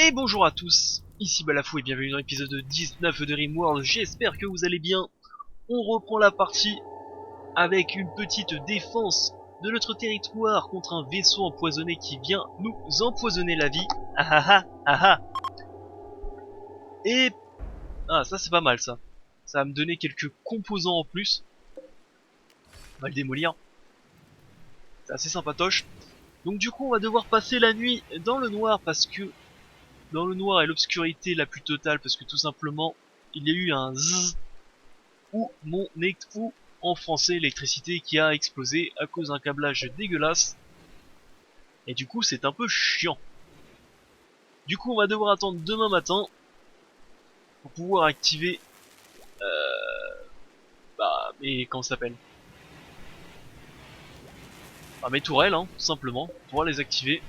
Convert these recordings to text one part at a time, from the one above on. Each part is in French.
Et bonjour à tous, ici Balafou et bienvenue dans l'épisode 19 de RimWorld, j'espère que vous allez bien. On reprend la partie avec une petite défense de notre territoire contre un vaisseau empoisonné qui vient nous empoisonner la vie. Ah ah ah ah ah. Et... ah ça c'est pas mal ça. Ça va me donner quelques composants en plus. On va le démolir. C'est assez sympatoche. Donc du coup on va devoir passer la nuit dans le noir parce que... dans le noir et l'obscurité la plus totale parce que tout simplement il y a eu un zzz ou ou en français l'électricité qui a explosé à cause d'un câblage dégueulasse et du coup c'est un peu chiant. Du coup on va devoir attendre demain matin pour pouvoir activer mais comment ça s'appelle, mes tourelles hein, tout simplement pour pouvoir les activer.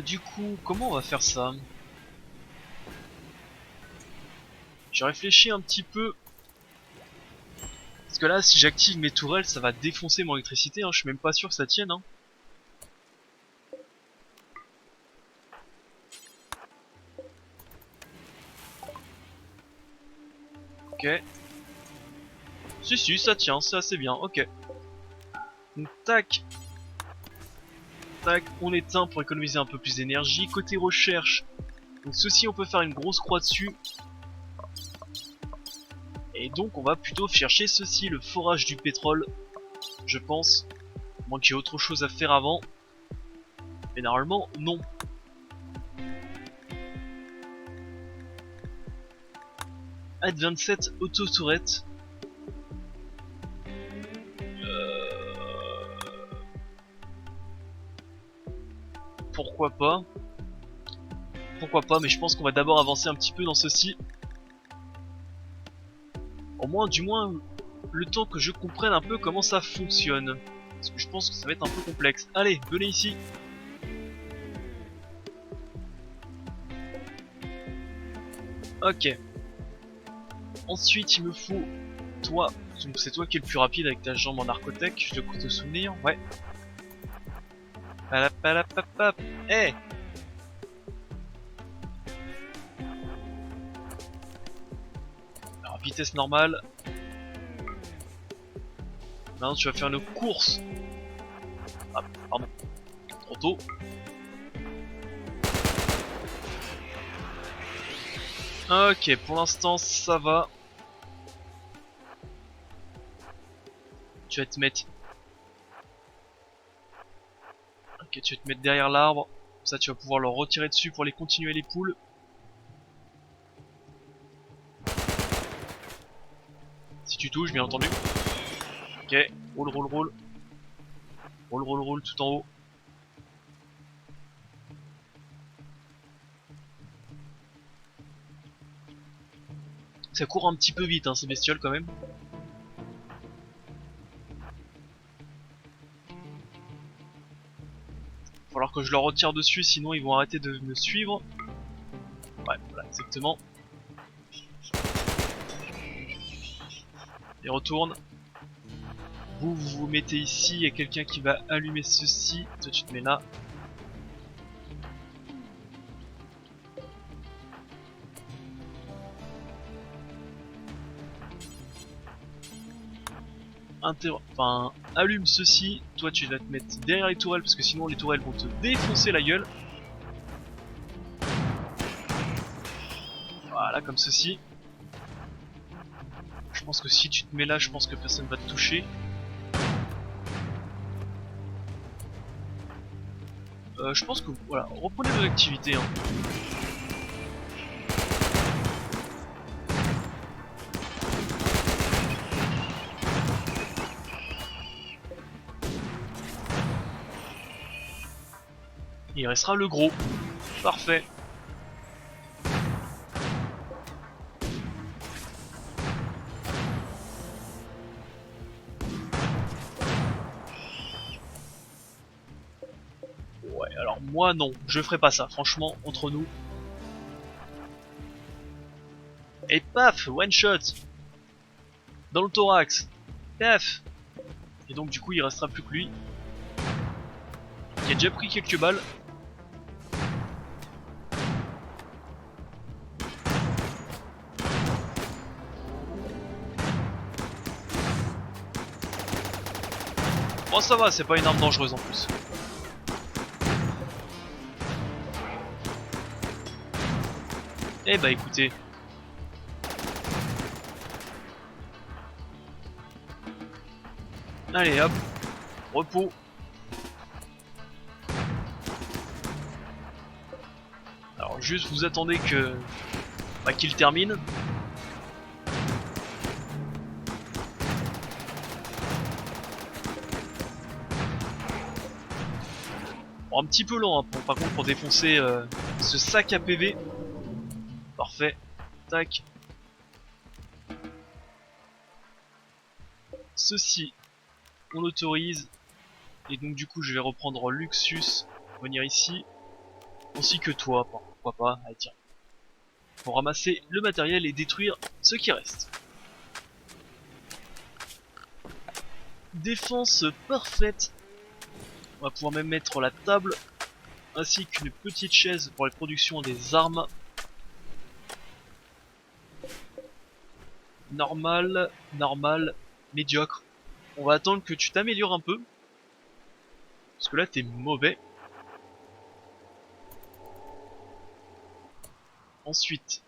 Du coup comment on va faire ça? J'ai réfléchi un petit peu. Parce que là, si j'active mes tourelles, ça va défoncer mon électricité, hein. Je suis même pas sûr que ça tienne, hein. Ok. Si, ça tient, c'est assez bien, ok. Donc, tac. Tac, on éteint pour économiser un peu plus d'énergie. Côté recherche, donc ceci, on peut faire une grosse croix dessus. Et donc, on va plutôt chercher ceci, le forage du pétrole, je pense. À moins qu'il y ait autre chose à faire avant. Mais normalement, non. Add 27 auto-tourette. Pourquoi pas? Pourquoi pas, mais je pense qu'on va d'abord avancer un petit peu dans ceci. Au moins, du moins, le temps que je comprenne un peu comment ça fonctionne. Parce que je pense que ça va être un peu complexe. Allez, venez ici. Ok. Ensuite, il me faut toi. Donc c'est toi qui es le plus rapide avec ta jambe en narcotech, je dois te souvenir. Ouais. Palapalapapap. Eh. Alors, vitesse normale. Maintenant, tu vas faire une course. Ah, pardon. Trop tôt. Ok, pour l'instant, ça va. Tu vas te mettre... ok, tu vas te mettre derrière l'arbre. Comme ça, tu vas pouvoir leur retirer dessus pour les continuer les poules. Si tu touches, bien entendu. Ok, roule. Roule tout en haut. Ça court un petit peu vite, hein, ces bestioles quand même. Va falloir que je leur retire dessus, sinon ils vont arrêter de me suivre. Ouais, voilà, exactement. Et retourne. Vous vous mettez ici, il y a quelqu'un qui va allumer ceci. Toi tu te mets là. Enfin, allume ceci. Toi tu vas te mettre derrière les tourelles parce que sinon les tourelles vont te défoncer la gueule. Voilà, comme ceci. Je pense que si tu te mets là, je pense que personne va te toucher. Je pense que voilà, reprenez vos activités. Hein. Il restera le gros. Parfait. Ouais, alors moi non, je ferai pas ça, franchement, entre nous. Et paf, one shot. Dans le thorax. Paf. Et donc du coup il restera plus que lui. Il a déjà pris quelques balles. Bon ça va, c'est pas une arme dangereuse en plus. Eh bah écoutez. Allez hop, repos. Alors juste vous attendez que bah, qu'il termine. Bon, un petit peu lent hein, par contre pour défoncer ce sac à PV. Parfait. Tac. Ceci, on l'autorise. Et donc du coup je vais reprendre Luxus, venir ici. Ainsi que toi, pourquoi pas. Allez tiens. Pour ramasser le matériel et détruire ce qui reste. Défense parfaite. On va pouvoir même mettre la table. Ainsi qu'une petite chaise pour la production des armes. Normal, normal, médiocre. On va attendre que tu t'améliores un peu. Parce que là t'es mauvais. Ensuite,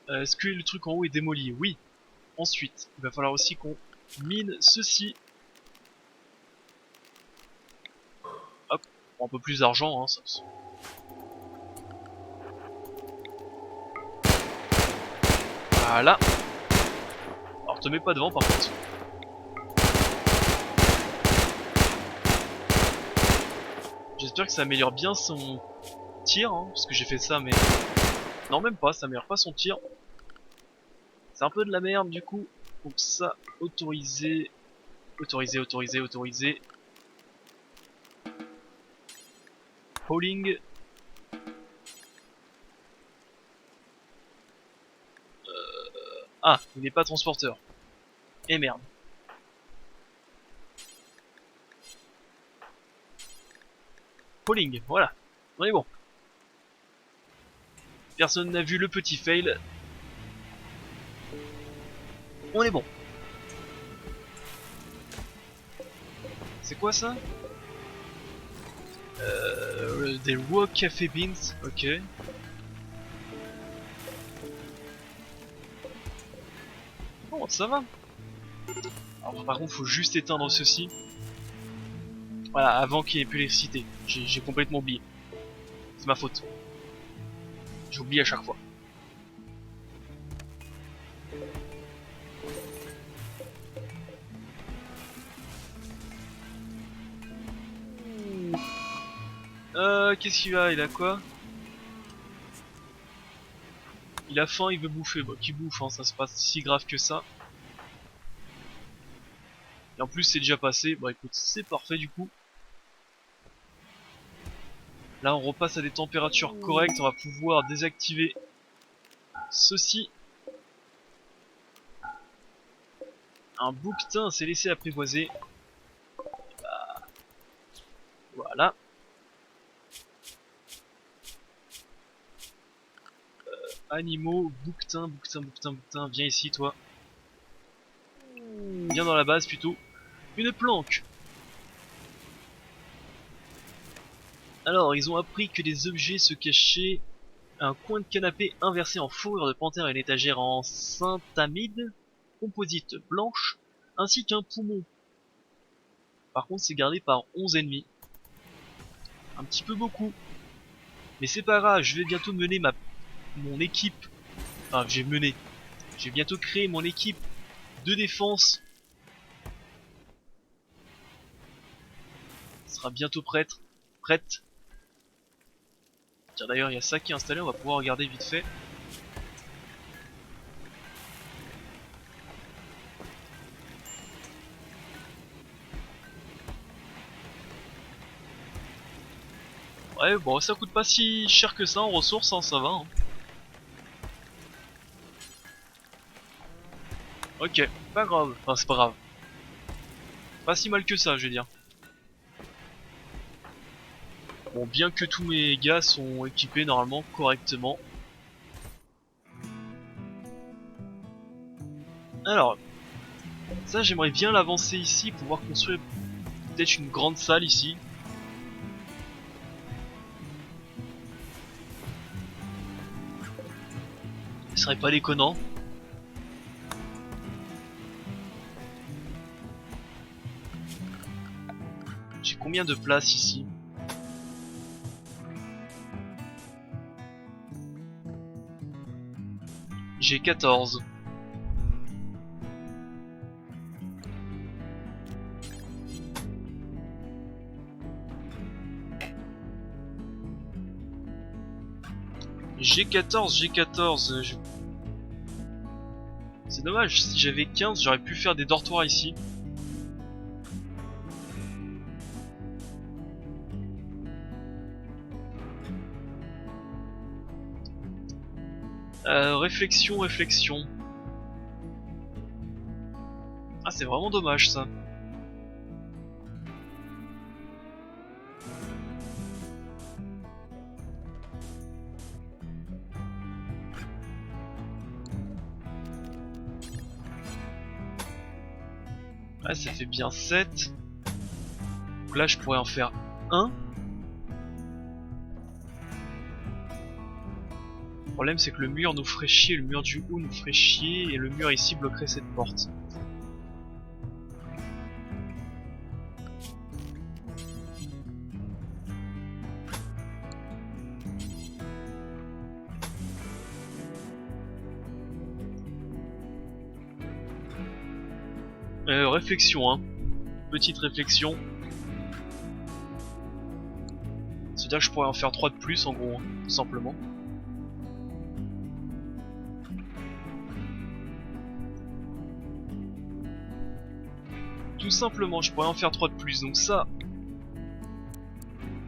est-ce que le truc en haut est démoli? Oui. Ensuite, il va falloir aussi qu'on mine ceci. Hop, un peu plus d'argent, hein, ça. Voilà. Alors te mets pas devant par contre. J'espère que ça améliore bien son tir, hein, parce que j'ai fait ça mais... Non même pas, ça améliore pas son tir. C'est un peu de la merde du coup. Donc ça, autorisé. Autorisé, autorisé, autorisé. Hauling. Ah, il n'est pas transporteur. Et merde. Hauling, voilà. On est bon. Personne n'a vu le petit fail. On est bon. C'est quoi ça? Des raw café beans, ok. Bon, ça va. Alors par contre, faut juste éteindre ceci. Voilà, avant qu'il n'y ait plus l'électricité. J'ai complètement oublié. C'est ma faute. J'oublie à chaque fois. Qu'est-ce qu'il a? Il a quoi? Il a faim, il veut bouffer. Bah, qu'il bouffe, hein, ça c'est pas si grave que ça. Et en plus, c'est déjà passé. Bah écoute, c'est parfait du coup. Là, on repasse à des températures correctes. On va pouvoir désactiver ceci. Un bouquetin s'est laissé apprivoiser. Bah, voilà. Animaux, bouquetin, bouquetin, bouquetin, bouquetin. Viens ici, toi. Viens dans la base plutôt. Une planque. Alors, ils ont appris que des objets se cachaient. Un coin de canapé inversé en fourrure de panthère et une étagère en syntamide, composite blanche, ainsi qu'un poumon. Par contre, c'est gardé par 11 ennemis. Un petit peu beaucoup. Mais c'est pas grave, je vais bientôt mener mon équipe. Enfin, j'ai bientôt créé mon équipe de défense. Elle sera bientôt prête. Tiens, d'ailleurs, il y a ça qui est installé, on va pouvoir regarder vite fait. Ouais, bon, ça coûte pas si cher que ça en ressources, hein, ça va. Hein. Ok, pas grave. Enfin, c'est pas grave. Pas si mal que ça, je vais dire. Bon, bien que tous mes gars sont équipés normalement correctement. Alors, ça j'aimerais bien l'avancer ici, pouvoir construire peut-être une grande salle ici. Ce serait pas déconnant. J'ai combien de place ici? J'ai 14. J'ai 14. C'est dommage, si j'avais 15, j'aurais pu faire des dortoirs ici. Réflexion. Ah, c'est vraiment dommage ça. Ah, ça fait bien 7. Donc là, je pourrais en faire 1. Le problème, c'est que le mur nous ferait chier, le mur du haut nous ferait chier, et le mur ici bloquerait cette porte. Réflexion, hein. Petite réflexion. C'est-à-dire que je pourrais en faire 3 de plus, en gros, hein, tout simplement. Tout simplement, je pourrais en faire 3 de plus. Donc ça,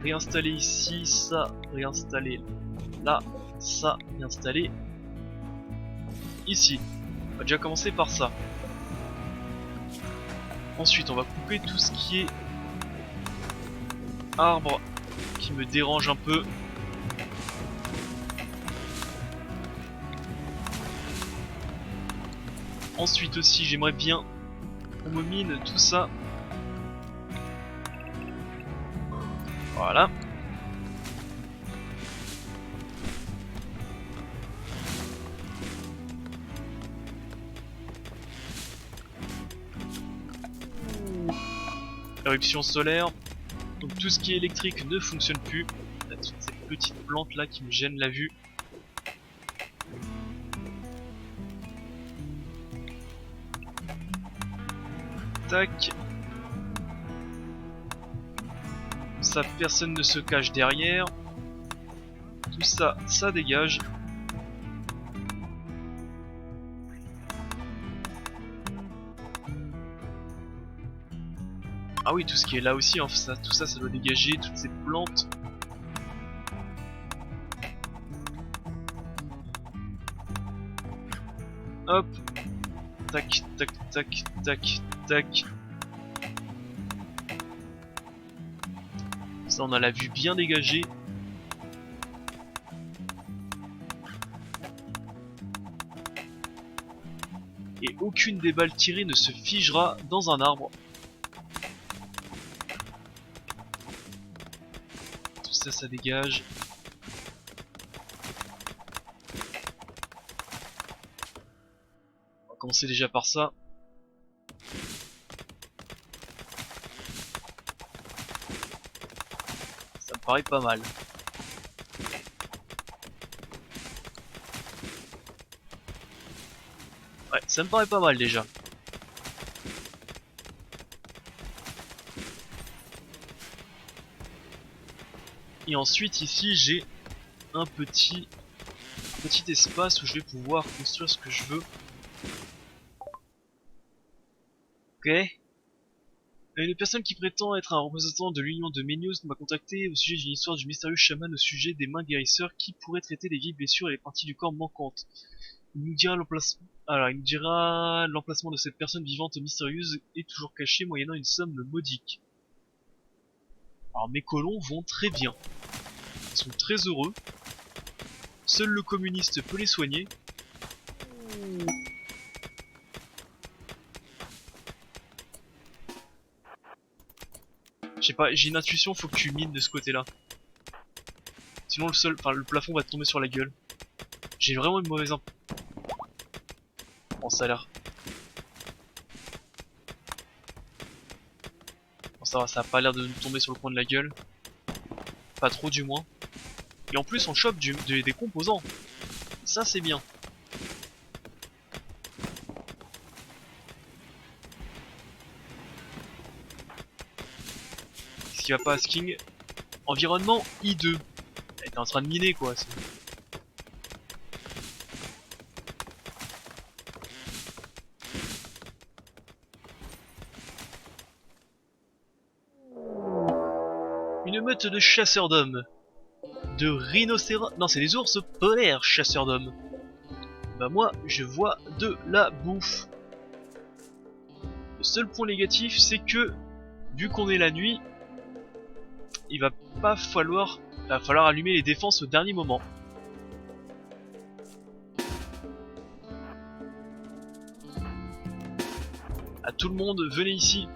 réinstaller ici, ça, réinstaller là, ça, réinstaller ici. On va déjà commencer par ça. Ensuite, on va couper tout ce qui est arbre qui me dérange un peu. Ensuite aussi, j'aimerais bien qu'on me mine tout ça. Voilà. Éruption solaire. Donc tout ce qui est électrique ne fonctionne plus. Il y a toutes ces petites plantes là qui me gênent la vue. Tac. Ça, personne ne se cache derrière. Tout ça, ça dégage. Ah oui, tout ce qui est là aussi, hein, tout ça, ça doit dégager, toutes ces plantes. Hop. Tac, tac, tac, tac, tac. Ça, on a la vue bien dégagée. Et aucune des balles tirées ne se figera dans un arbre. Tout ça, ça dégage. On va commencer déjà par ça. Ça me paraît pas mal. Ouais, ça me paraît pas mal déjà. Et ensuite ici j'ai un petit espace où je vais pouvoir construire ce que je veux. Ok. Une personne qui prétend être un représentant de l'Union de Ménios m'a contacté au sujet d'une histoire du mystérieux chaman au sujet des mains guérisseurs qui pourrait traiter les vieilles blessures et les parties du corps manquantes. Il nous dira l'emplacement. Alors, il nous dira l'emplacement de cette personne vivante mystérieuse est toujours caché moyennant une somme modique. Alors, mes colons vont très bien. Ils sont très heureux. Seul le communiste peut les soigner. Je sais pas, j'ai une intuition, faut que tu mines de ce côté-là. Sinon le plafond va te tomber sur la gueule. J'ai vraiment une mauvaise impression. Bon, ça a l'air. Bon, ça va, ça a pas l'air de nous tomber sur le coin de la gueule. Pas trop du moins. Et en plus on chope des composants. Ça c'est bien. Ce qui va pas à King. Environnement I2. T'es en train de miner quoi. Une meute de chasseurs d'hommes. De rhinocéros. Non, c'est des ours polaires chasseurs d'hommes. Bah moi, je vois de la bouffe. Le seul point négatif, c'est que, vu qu'on est la nuit, il va falloir allumer les défenses au dernier moment. À tout le monde, venez ici.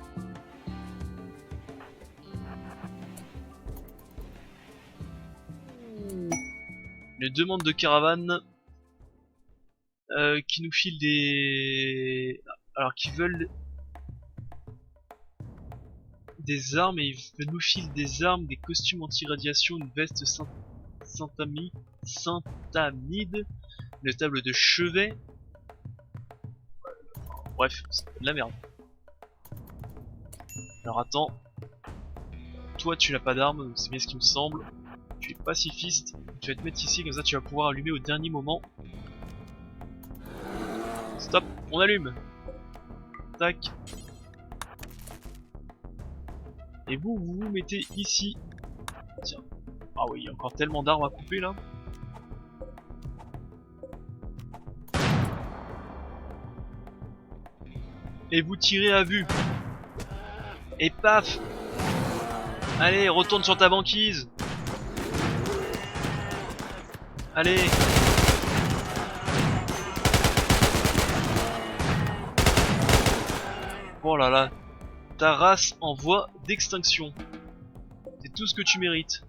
Une demande de caravane qui nous file des... Alors qui veulent des armes et ils nous filent des armes, des costumes anti-radiation, une veste syntamide, une table de chevet. Bref, c'est de la merde. Alors attends. Toi tu n'as pas d'arme, c'est bien ce qui me semble. Tu es pacifiste, tu vas te mettre ici, comme ça tu vas pouvoir allumer au dernier moment. Stop, on allume. Tac. Et vous vous mettez ici. Tiens. Ah oui, il y a encore tellement d'arbres à couper là. Et vous tirez à vue. Et paf. Allez, retourne sur ta banquise. Allez. Oh là là. Ta race en voie d'extinction. C'est tout ce que tu mérites.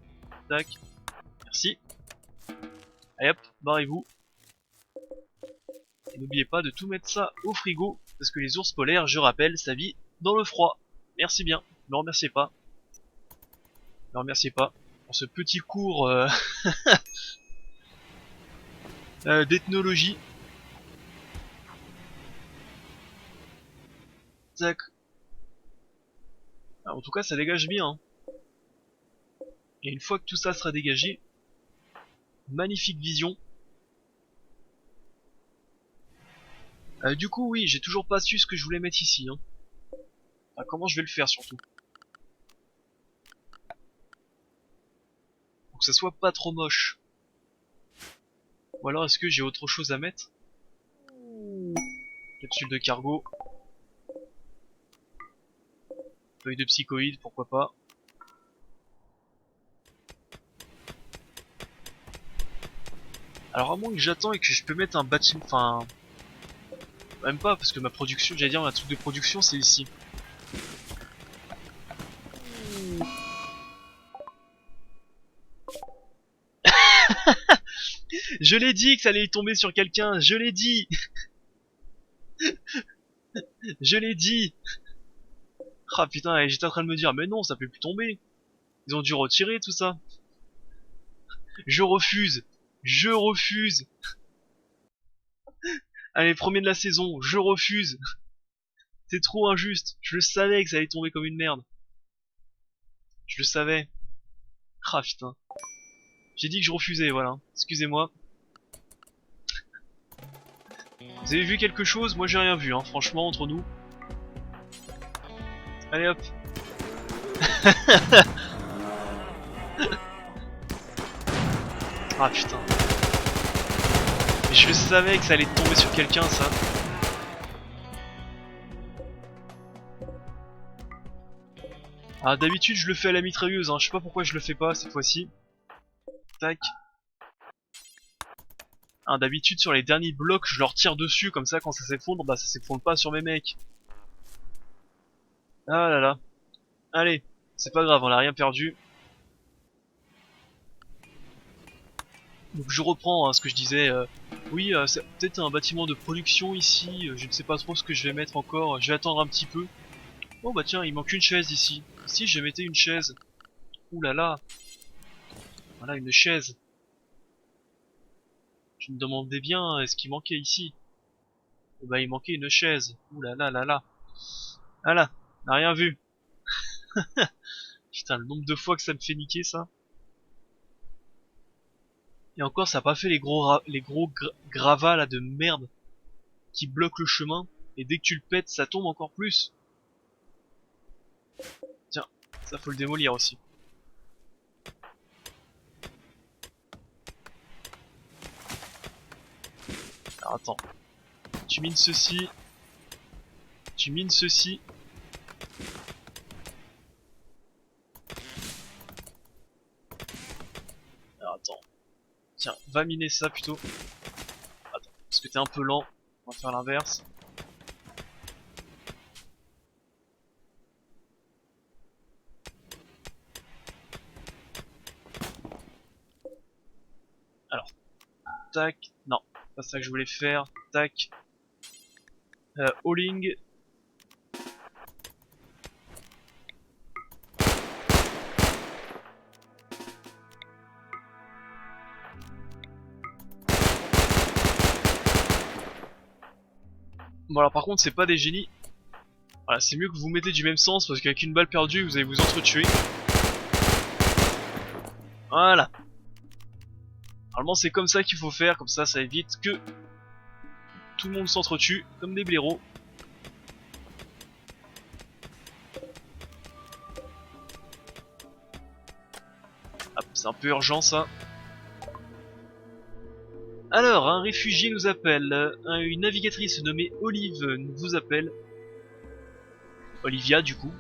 Tac. Merci. Allez hop, barrez-vous. Et n'oubliez pas de tout mettre ça au frigo. Parce que les ours polaires, je rappelle, ça vit dans le froid. Merci bien. Ne remerciez pas. Ne remerciez pas pour ce petit cours d'ethnologie. Tac. En tout cas, ça dégage bien. Et une fois que tout ça sera dégagé, magnifique vision. Du coup, oui, j'ai toujours pas su ce que je voulais mettre ici. Enfin, comment je vais le faire surtout. Pour que ça soit pas trop moche. Ou alors est-ce que j'ai autre chose à mettre? Capsule de cargo. Feuille de psychoïde, pourquoi pas. Alors à moins que j'attends et que je peux mettre un bâtiment, enfin... Même pas, parce que ma production, j'allais dire, un truc de production, c'est ici. Je l'ai dit que ça allait tomber sur quelqu'un, je l'ai dit. Je l'ai dit. Ah putain, j'étais en train de me dire, mais non, ça peut plus tomber. Ils ont dû retirer tout ça. Je refuse. Je refuse. Allez, premier de la saison, je refuse. C'est trop injuste. Je le savais que ça allait tomber comme une merde. Je le savais. Ah putain. J'ai dit que je refusais, voilà. Excusez-moi. Vous avez vu quelque chose? Moi j'ai rien vu, hein. Franchement, entre nous. Allez hop. Ah putain. Je le savais que ça allait tomber sur quelqu'un, ça. Ah, d'habitude je le fais à la mitrailleuse, hein. Je sais pas pourquoi je le fais pas cette fois-ci. Tac. Hein, d'habitude sur les derniers blocs je leur tire dessus, comme ça quand ça s'effondre, bah ça s'effondre pas sur mes mecs. Ah là là. Allez, c'est pas grave, on a rien perdu. Donc je reprends hein, ce que je disais. Oui, c'est peut-être un bâtiment de production ici. Je ne sais pas trop ce que je vais mettre encore. Je vais attendre un petit peu. Oh bah tiens, il manque une chaise ici. Si je mettais une chaise. Ouh là là. Voilà une chaise. Je me demandais bien ce qui manquait ici. Et bah il manquait une chaise. Ouh là là là là. Voilà, on n'a rien vu. Putain, le nombre de fois que ça me fait niquer ça. Et encore, ça a pas fait les gros gravats là de merde qui bloquent le chemin. Et dès que tu le pètes, ça tombe encore plus. Tiens, ça faut le démolir aussi. Alors attends. Tu mines ceci. Tu mines ceci. Alors attends. Tiens, va miner ça plutôt. Attends, parce que t'es un peu lent. On va faire l'inverse. Alors. Tac. Non, pas ça que je voulais faire. Tac. Hauling. Bon alors par contre c'est pas des génies. Voilà, c'est mieux que vous mettez du même sens parce qu'avec une balle perdue vous allez vous entretuer. Voilà. Normalement c'est comme ça qu'il faut faire, comme ça évite que tout le monde s'entretue comme des blaireaux. C'est un peu urgent ça. Alors, un réfugié nous appelle. Une navigatrice nommée Olive vous appelle. Olivia du coup.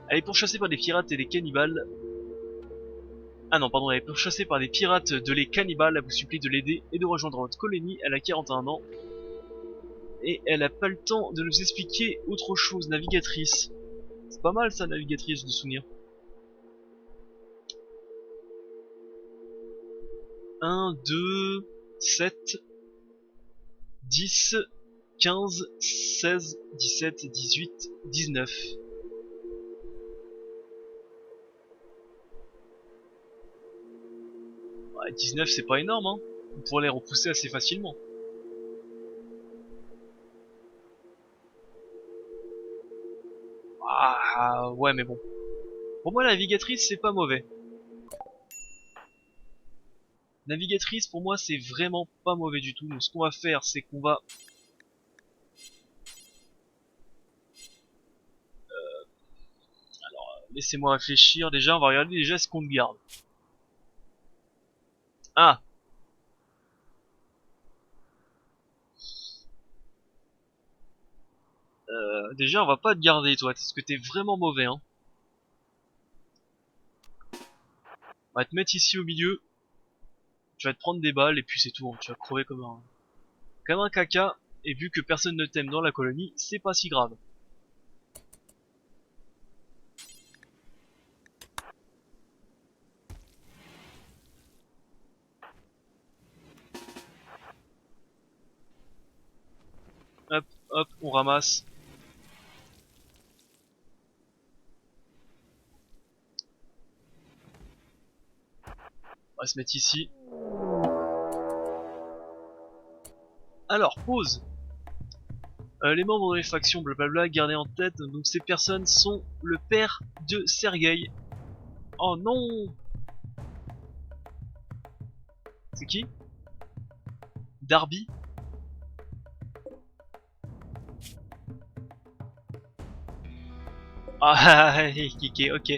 Elle est pourchassée par des pirates et des cannibales. Ah non, pardon, elle est pourchassée par des pirates de les cannibales. Elle vous supplie de l'aider et de rejoindre votre colonie. Elle a 41 ans. Et elle a pas le temps de nous expliquer autre chose, navigatrice. C'est pas mal ça, navigatrice, de souvenir. 1, 2, 7, 10, 15, 16, 17, 18, 19. Ouais, 19 c'est pas énorme hein. On pourrait les repousser assez facilement. Ah ouais mais bon. Pour moi la navigatrice c'est pas mauvais. Navigatrice pour moi c'est vraiment pas mauvais du tout. Donc ce qu'on va faire c'est qu'on va... Alors laissez-moi réfléchir. Déjà on va regarder déjà ce qu'on garde. Ah, déjà on va pas te garder toi, parce que t'es vraiment mauvais hein. On va te mettre ici au milieu. Tu vas te prendre des balles et puis c'est tout, hein. Tu vas crever comme un caca. Et vu que personne ne t'aime dans la colonie, c'est pas si grave. Hop, hop, on ramasse. On va se mettre ici. Alors, pause. Les membres de les factions blablabla, gardez en tête, donc ces personnes sont le père de Sergei. Oh non! C'est qui? Darby? Ah, ok.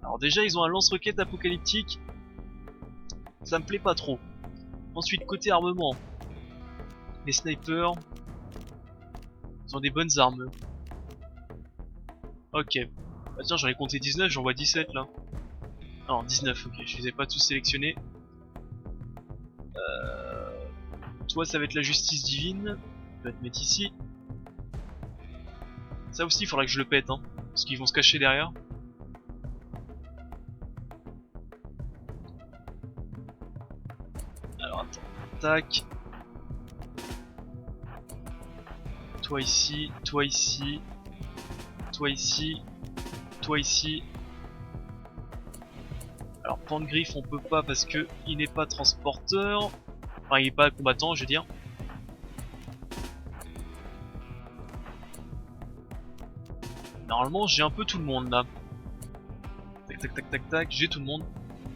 Alors déjà, ils ont un lance-roquette apocalyptique. Ça me plaît pas trop. Ensuite, côté armement. Les snipers. Ils ont des bonnes armes. Ok. Bah tiens, j'en ai compté 19, j'en vois 17 là. Non, 19, ok, je les ai pas tous sélectionnés. Toi, ça va être la justice divine. Je vais te mettre ici. Ça aussi, il faudra que je le pète, hein. Parce qu'ils vont se cacher derrière. Alors, attends. Tac. Toi ici, toi ici. Toi ici. Toi ici. Alors, Pantgriffe, on peut pas parce que il n'est pas transporteur. Enfin, il est pas combattant, je veux dire. Normalement, j'ai un peu tout le monde là. Tac tac tac tac tac, j'ai tout le monde.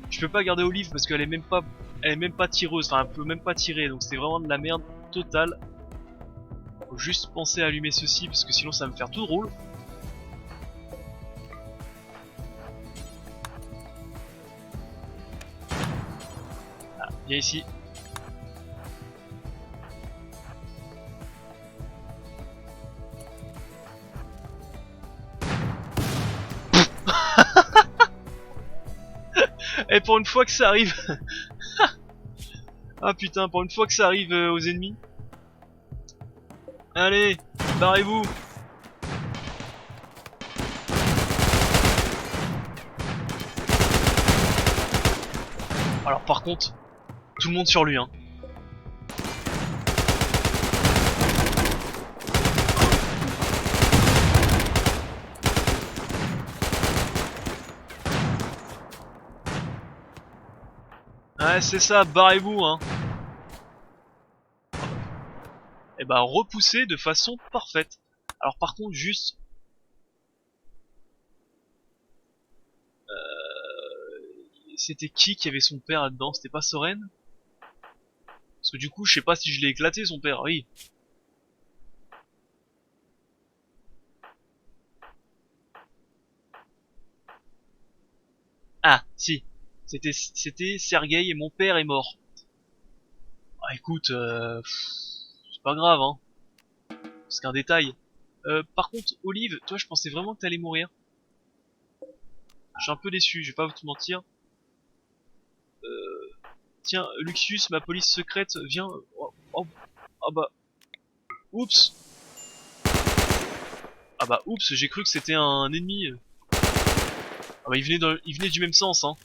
Je peux pas garder Olive parce qu'elle est même pas tireuse, enfin elle peut même pas tirer, donc c'est vraiment de la merde totale. Faut juste penser à allumer ceci parce que sinon ça va me faire tout drôle. Ah, viens ici. Et pour une fois que ça arrive. Ah putain, pour une fois que ça arrive aux ennemis. Allez, barrez-vous. Alors par contre, tout le monde sur lui, hein. Ouais, c'est ça, barrez-vous, hein. Et bah, repoussé de façon parfaite. Alors, par contre, juste. C'était qui avait son père là-dedans? C'était pas Soren? Parce que du coup, je sais pas si je l'ai éclaté, son père, oui. Ah, si. C'était Sergueï et mon père est mort. Ah, écoute, c'est pas grave, hein. C'est qu'un détail. Par contre, Olive, toi, je pensais vraiment que t'allais mourir. Je suis un peu déçu, je vais pas vous te mentir. Tiens, Luxus, ma police secrète, viens. Oh, oh, ah bah, oups. Ah bah, oups, j'ai cru que c'était un ennemi. Ah bah, il venait du même sens, hein.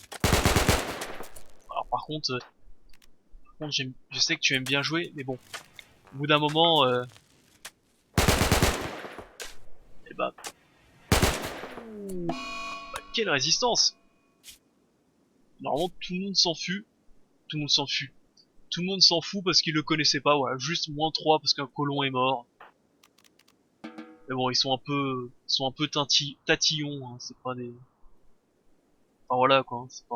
Alors par contre, je sais que tu aimes bien jouer, mais bon, au bout d'un moment, eh bah, quelle résistance! Normalement, tout le monde s'enfuit. Tout le monde s'enfuit. Tout le monde s'en fout parce qu'ils le connaissaient pas, voilà, juste -3 parce qu'un colon est mort. Mais bon, ils sont un peu tatillons, hein, c'est pas des... Enfin voilà quoi, hein, c'est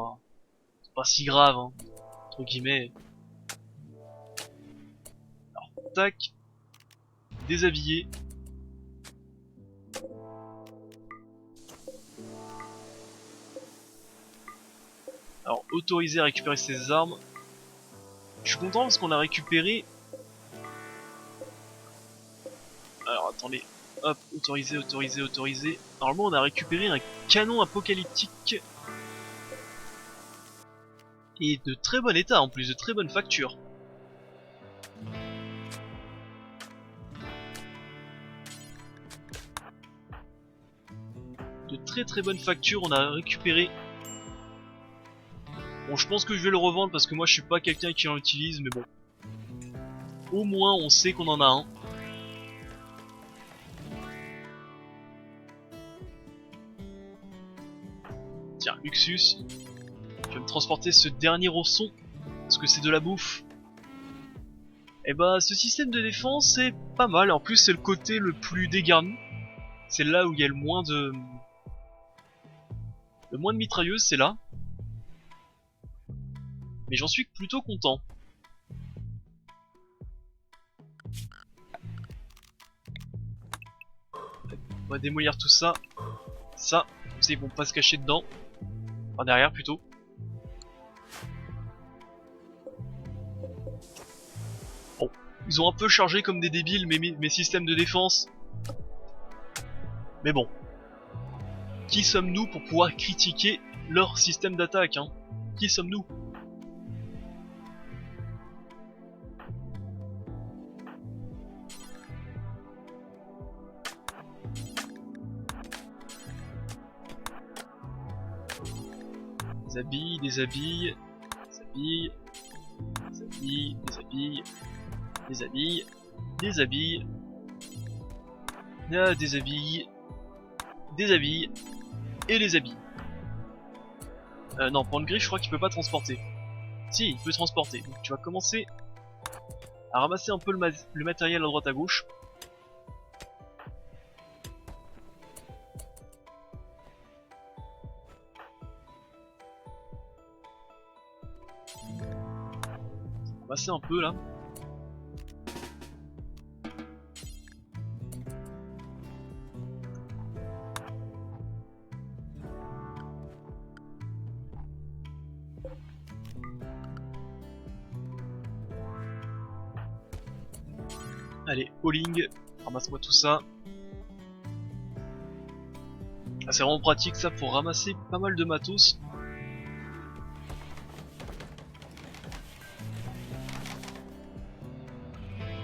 pas si grave, hein, entre guillemets. Alors, tac, déshabillé. Alors, autorisé à récupérer ses armes. Je suis content parce qu'on a récupéré... Alors, attendez. Hop, autorisé, autorisé, autorisé. Normalement, on a récupéré un canon apocalyptique. Et de très bon état, en plus, de très bonne facture. De très très bonne facture, on a récupéré. Bon, je pense que je vais le revendre parce que moi je suis pas quelqu'un qui en utilise, mais bon. Au moins on sait qu'on en a un. Tiens, Luxus, je vais me transporter ce dernier ourson, parce que c'est de la bouffe. Et bah ce système de défense est pas mal, en plus c'est le côté le plus dégarni. C'est là où il y a le moins de mitrailleuses, c'est là. Mais j'en suis plutôt content. On va démolir tout ça. Ça, comme ça ils vont pas se cacher dedans. Enfin derrière plutôt. Bon, Ils ont un peu chargé comme des débiles mes systèmes de défense. Mais bon. Qui sommes-nous pour pouvoir critiquer leur système d'attaque, hein? Qui sommes-nous? Déshabille, déshabille, déshabille, déshabille, déshabille, déshabille, déshabille, déshabille, déshabille, et les habille. Non, pour le gris, je crois qu'il peut pas transporter. Si, il peut transporter. Donc tu vas commencer à ramasser un peu le matériel à droite à gauche. Ramasser un peu là. Allez, Hauling, ramasse-moi tout ça. Ah, c'est vraiment pratique ça pour ramasser pas mal de matos.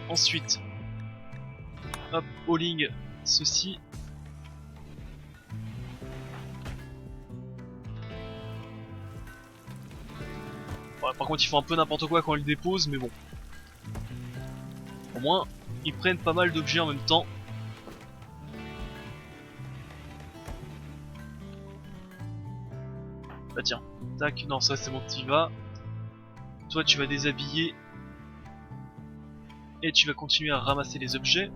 Ensuite, hop, Hauling, ceci. Ouais, par contre, ils font un peu n'importe quoi quand ils le déposent, mais bon. Au moins, ils prennent pas mal d'objets en même temps. Bah tiens, tac, non ça c'est bon, t'y vas. Toi tu vas déshabiller. Et tu vas continuer à ramasser les objets.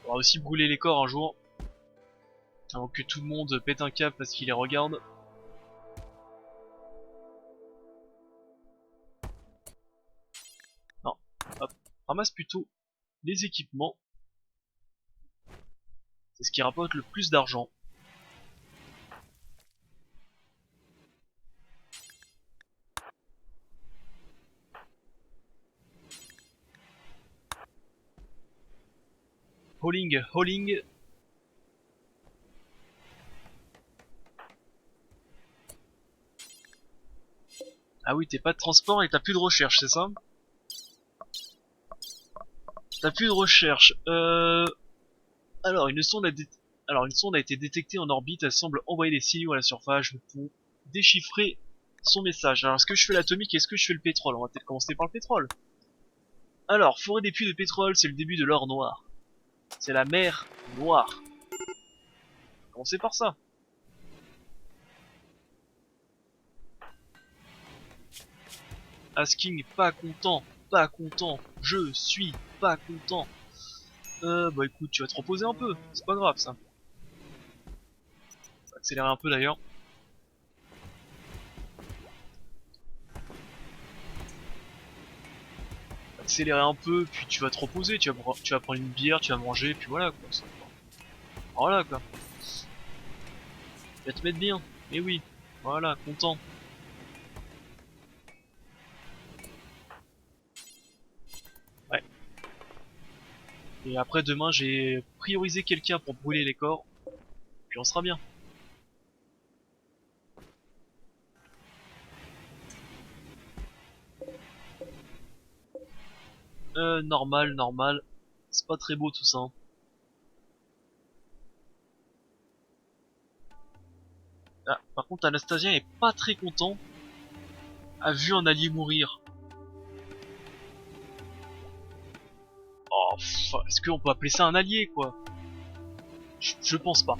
On va aussi brûler les corps un jour. Avant que tout le monde pète un câble parce qu'il les regarde. Non, hop, ramasse plutôt les équipements. C'est ce qui rapporte le plus d'argent. Hauling, hauling. Ah oui, t'es pas de transport et t'as plus de recherche, c'est ça? T'as plus de recherche. Alors, une sonde a été détectée en orbite, elle semble envoyer des signaux à la surface pour déchiffrer son message. Alors, est-ce que je fais l'atomique, est-ce que je fais le pétrole? On va peut-être commencer par le pétrole. Alors, forêt des puits de pétrole, c'est le début de l'or noir. C'est la mer noire. Commencez par ça. Asking, pas content, je suis pas content. Bah écoute, tu vas te reposer un peu, c'est pas grave ça. Ça va accélérer un peu d'ailleurs. Accélérer un peu, puis tu vas te reposer, tu vas prendre une bière, tu vas manger, puis voilà quoi. Voilà quoi. Tu vas te mettre bien, et oui, voilà, content. Ouais. Et après demain j'ai priorisé quelqu'un pour brûler les corps, puis on sera bien. Normal. C'est pas très beau tout ça. Hein. Ah, par contre Anastasia est pas très content. A vu un allié mourir. Oh, est-ce qu'on peut appeler ça un allié quoi? Je pense pas.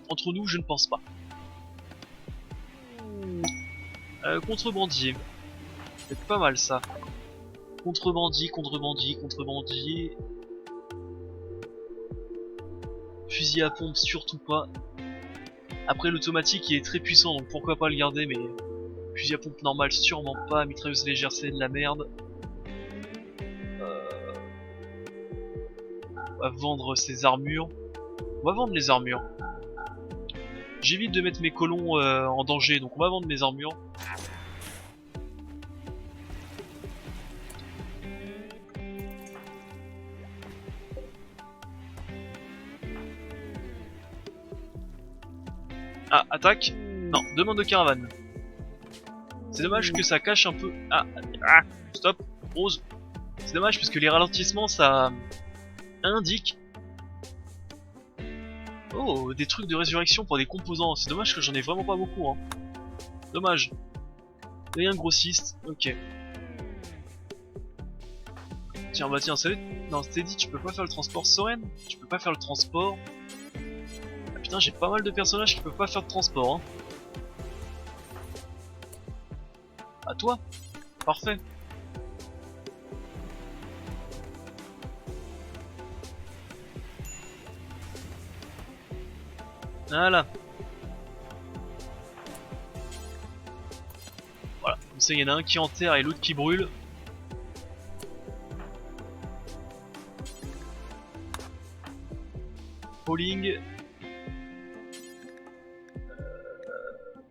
Entre nous, je ne pense pas. Contrebandier. C'est pas mal ça. Contrebandier. Fusil à pompe, surtout pas. Après l'automatique il est très puissant donc pourquoi pas le garder, mais fusil à pompe normal sûrement pas. Mitrailleuse légère c'est de la merde. On va vendre ces armures. On va vendre les armures. J'évite de mettre mes colons en danger, donc on va vendre mes armures. Ah, attaque. Non, demande de caravane. C'est dommage que ça cache un peu... Stop, pause. C'est dommage parce que les ralentissements, ça indique... Oh, des trucs de résurrection pour des composants. C'est dommage que j'en ai vraiment pas beaucoup, hein. Dommage. Et un grossiste, ok. Tiens, bah tiens, salut. Non, c'était dit, tu peux pas faire le transport. Soren, tu peux pas faire le transport. Ah, putain, j'ai pas mal de personnages qui peuvent pas faire de transport, hein. À toi. Parfait. Voilà. Voilà, comme ça il y en a un qui enterre et l'autre qui brûle. Polling.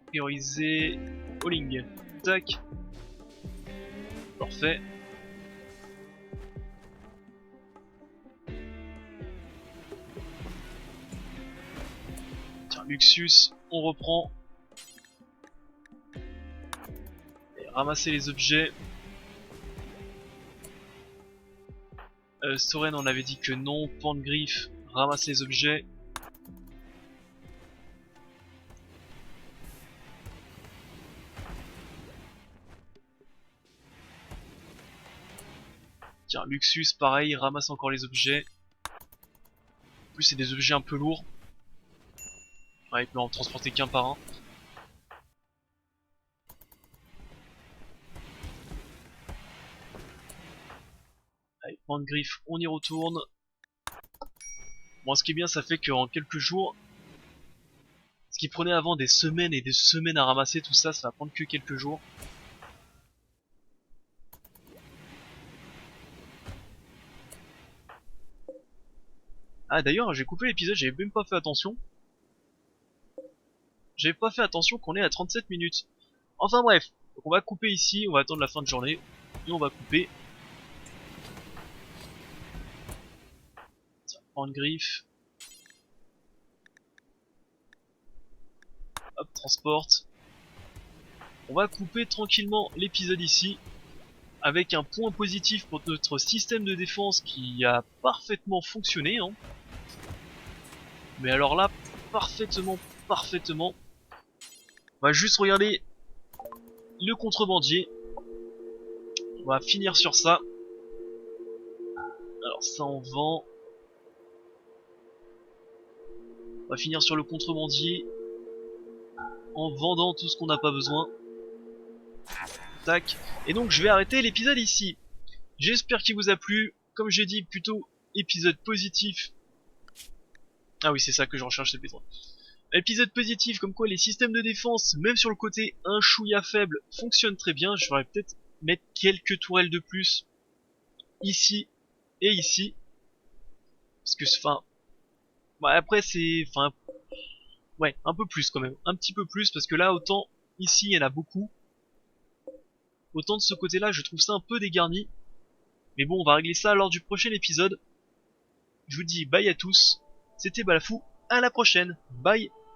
Prioriser. Polling. Tac. Parfait. Tiens, Luxus, on reprend. Et ramasser les objets. Soren, on avait dit que non. Pantgriff, ramasse les objets. Tiens, Luxus, pareil, ramasse encore les objets. En plus, c'est des objets un peu lourds. Ouais, il peut en transporter qu'un par un. Allez, Pantgriff, on y retourne. Bon, ce qui est bien, ça fait qu'en quelques jours, ce qui prenait avant des semaines et des semaines à ramasser tout ça, ça va prendre que quelques jours. Ah d'ailleurs, j'ai coupé l'épisode, j'avais même pas fait attention. J'avais pas fait attention qu'on est à 37 minutes. Enfin bref, donc on va couper ici, on va attendre la fin de journée, et on va couper. Tiens, Pantgriff. Hop, transporte. On va couper tranquillement l'épisode ici, avec un point positif pour notre système de défense qui a parfaitement fonctionné, hein. Mais alors là, parfaitement. On va juste regarder le contrebandier. On va finir sur ça. Alors ça on vend. On va finir sur le contrebandier en vendant tout ce qu'on n'a pas besoin. Tac. Et donc je vais arrêter l'épisode ici. J'espère qu'il vous a plu. Comme j'ai dit, plutôt épisode positif. Ah oui, c'est ça que je recherche, c'est P3. Épisode positif, comme quoi les systèmes de défense, même sur le côté un chouïa faible, fonctionnent très bien. Je vais peut-être mettre quelques tourelles de plus ici et ici. Parce que, enfin... Bah après c'est... Enfin... Ouais, un peu plus quand même. Un petit peu plus, parce que là, autant ici, il y en a beaucoup. Autant de ce côté-là, je trouve ça un peu dégarni. Mais bon, on va régler ça lors du prochain épisode. Je vous dis bye à tous. C'était Balafou. À la prochaine. Bye.